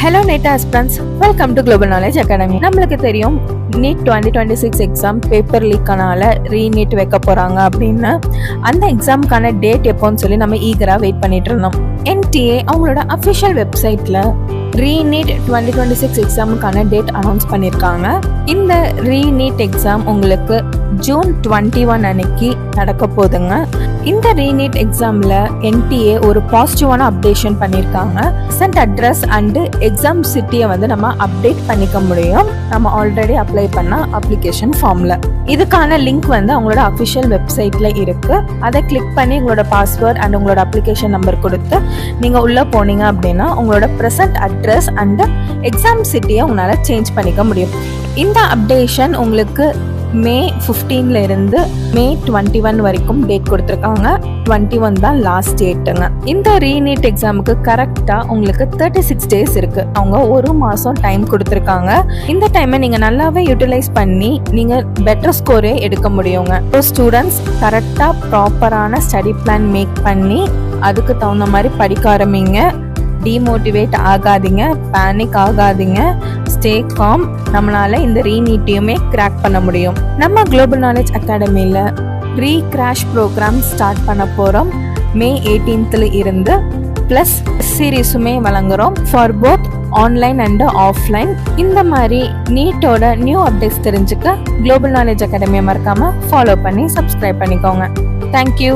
Hello NEET aspirants, welcome to global knowledge academy. நம்மளுக்கு தெரியும் NEET 2026 exam paper லீக்கனால re-NEET வைக்க போறாங்க அப்படின்னு. அந்த எக்ஸாமுக்கான டேட் எப்போன்னு சொல்லி நம்ம ஈகரா வெயிட் பண்ணிட்டு இருந்தோம். NTA அவங்களோட அஃபிஷியல் வெப்சைட்ல ரீநீட் 2026 எக்ஸாமுக்கான டேட் அனௌன்ஸ் பண்ணியிருக்காங்க. இந்த ரீநீட் எக்ஸாம் உங்களுக்கு ஜூன் 21 அன்னைக்கு நடக்க போதுங்க. இந்த ரீநீட் எக்ஸாம்ல NTA ஒரு பாசிட்டிவான அப்டேஷன் பண்ணியிருக்காங்க. சென்ட் அட்ரஸ் அண்ட் எக்ஸாம் சிட்டியை வந்து நம்ம அப்டேட் பண்ணிக்க முடியும். நம்ம ஆல்ரெடி அப்ளை பண்ண அப்ளிகேஷன் ஃபார்ம்ல. இதுக்கான லிங்க் வந்து அவங்களோட அஃபிஷியல் வெப்சைட்ல இருக்கு. அதை கிளிக் பண்ணி உங்களோட பாஸ்வேர்ட் அண்ட் உங்களோட அப்ளிகேஷன் நம்பர் கொடுத்து நீங்க உள்ள போனீங்க அப்படின்னா உங்களோட ப்ரெசன்ட் அட்ரஸ் அண்ட் எக்ஸாம் சிட்டியை உங்களால சேஞ்ச் பண்ணிக்க முடியும். இந்த அப்டேஷன் உங்களுக்கு மே 15ல இருந்து மே 21 வரைக்கும் டேட் கொடுத்துருக்காங்க. 21 தான் லாஸ்ட் டேட்டுங்க. இந்த ரீநீட் எக்ஸாமுக்கு கரெக்டா உங்களுக்கு 36 டேஸ் இருக்கு. அவங்க ஒரு மாசம் டைம் கொடுத்துருக்காங்க. இந்த டைமை நீங்க நல்லாவே யூட்டிலைஸ் பண்ணி நீங்க பெட்டர் ஸ்கோரே எடுக்க முடியுங்க. ஸோ ஸ்டூடெண்ட்ஸ் கரெக்டா ப்ராப்பரான ஸ்டடி பிளான் மேக் பண்ணி அதுக்கு தகுந்த மாதிரி படிக்க ஆரம்பிங்க. டிமோட்டிவேட் ஆகாதீங்க, பேனிக் ஆகாதீங்க, ஸ்டே காம். நம்மளால இந்த ரீநீட்டையுமே கிராக் பண்ண முடியும். நம்ம குளோபல் நாலேஜ் அகாடமியில ரீக்ராஷ் ப்ரோக்ராம் ஸ்டார்ட் பண்ண போறோம். மே 18ல இருந்து பிளஸ் சீரீஸுமே வழங்குறோம் for both online and offline. இந்த மாதிரி நீட்டோட நியூ அப்டேட்ஸ் தெரிஞ்சுக்க குளோபல் நாலேஜ் அகாடமியை மறக்காம ஃபாலோ பண்ணி சப்ஸ்கிரைப் பண்ணிக்கோங்க. தேங்க்யூ.